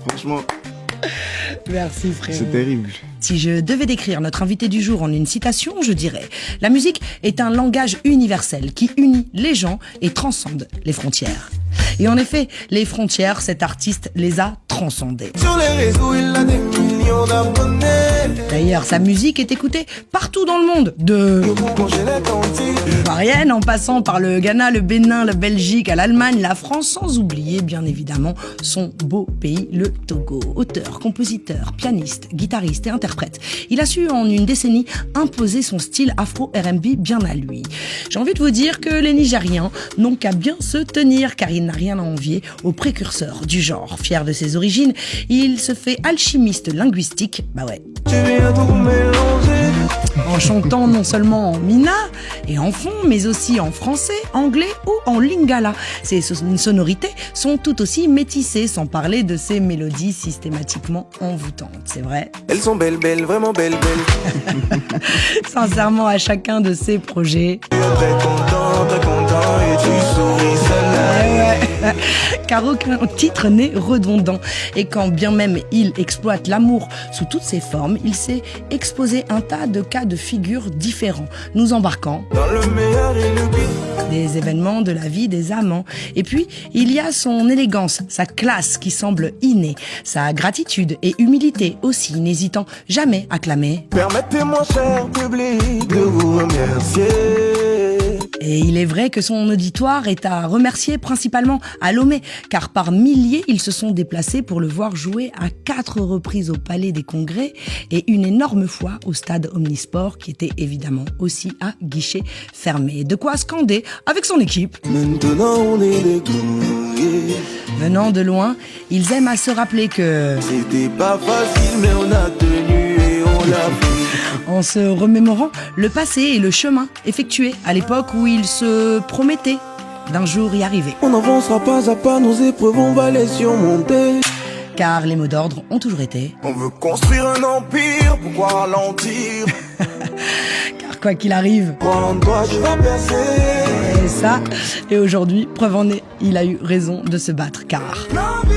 Franchement, merci frère. c'est terrible. Si je devais décrire notre invité du jour en une citation, je dirais « La musique est un langage universel qui unit les gens et transcende les frontières. » Et en effet, les frontières, cet artiste les a transcendées. Sur les réseaux, il a des millions d'abonnés. D'ailleurs, sa musique est écoutée partout dans le monde, de Ivoirienne en passant par le Ghana, le Bénin, la Belgique, à l'Allemagne, la France, sans oublier bien évidemment son beau pays, le Togo. Auteur, compositeur, pianiste, guitariste et interprète, il a su en une décennie imposer son style afro-R&B bien à lui. J'ai envie de vous dire que les Nigérians n'ont qu'à bien se tenir, car il n'a rien à envier aux précurseurs du genre. Fier de ses origines, il se fait alchimiste linguistique, bah ouais. En chantant non seulement en mina et en fond, mais aussi en français, anglais ou en lingala. Ses sonorités sont tout aussi métissées, sans parler de ses mélodies systématiquement envoûtantes, c'est vrai. Elles sont belles, belles, vraiment belles, belles. Sincèrement, à chacun de ses projets. Très content, et tu souris celle-là. Car aucun titre n'est redondant. Et quand bien même il exploite l'amour sous toutes ses formes, il sait exposer un tas de cas de figure différents, nous embarquant Dans le meilleur et le pire. des événements de la vie des amants. Et puis, il y a son élégance, sa classe qui semble innée, sa gratitude et humilité aussi, n'hésitant jamais à clamer. Permettez-moi, cher public, de vous remercier. Et il est vrai que son auditoire est à remercier principalement à Lomé, car par milliers, ils se sont déplacés pour le voir jouer à 4 reprises au Palais des Congrès et une énorme fois au stade Omnisport, qui était évidemment aussi à guichet fermé. De quoi scander avec son équipe. Maintenant, on est des grouilles. Venant de loin, ils aiment à se rappeler que... C'était pas facile, mais on a tenu et on l'a fait. En se remémorant le passé et le chemin effectué à l'époque où il se promettait d'un jour y arriver. On avancera pas à pas, nos épreuves, on va les surmonter. Car les mots d'ordre ont toujours été... On veut construire un empire, pourquoi ralentir? Car quoi qu'il arrive... Crois en toi, tu vas percer. Et ça, et aujourd'hui, preuve en est, il a eu raison de se battre, car... La vie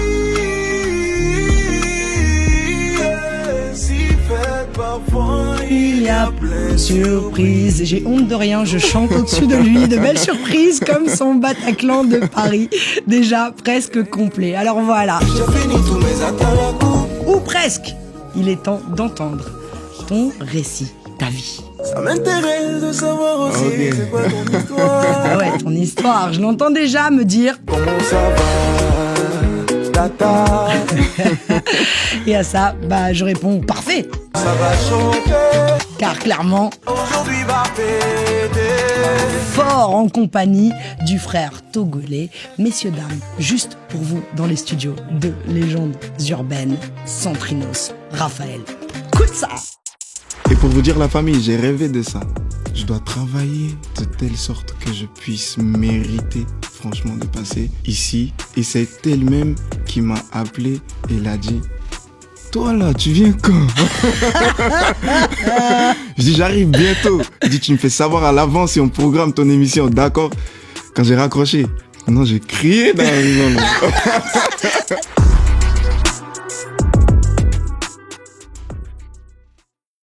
est si faite parfois. Il y a plein de surprises. J'ai honte de rien, je chante au-dessus de lui. De belles surprises comme son Bataclan de Paris. Déjà presque complet. Alors voilà. J'ai fini tous mes atarakus. Ou presque. Il est temps d'entendre ton récit, ta vie. Ça m'intéresse de savoir aussi c'est quoi ton histoire. Ah ouais, ton histoire. Je l'entends déjà me dire... Comment ça va, tata? Et à ça, bah je réponds parfait. Ça va changer. Car clairement... Aujourd'hui va péter. Fort en compagnie du frère togolais. Messieurs, dames, juste pour vous dans les studios de Légendes Urbaines, Centrinos, Raphaël. Écoute ça! Et pour vous dire la famille, j'ai rêvé de ça. Je dois travailler de telle sorte que je puisse mériter franchement de passer ici. Et c'est elle-même qui m'a appelé et l'a dit: toi là, tu viens quand? Je dis: j'arrive bientôt. Il dit: tu me fais savoir à l'avance si on programme ton émission, d'accord? Quand j'ai raccroché, non, j'ai crié dans la maison.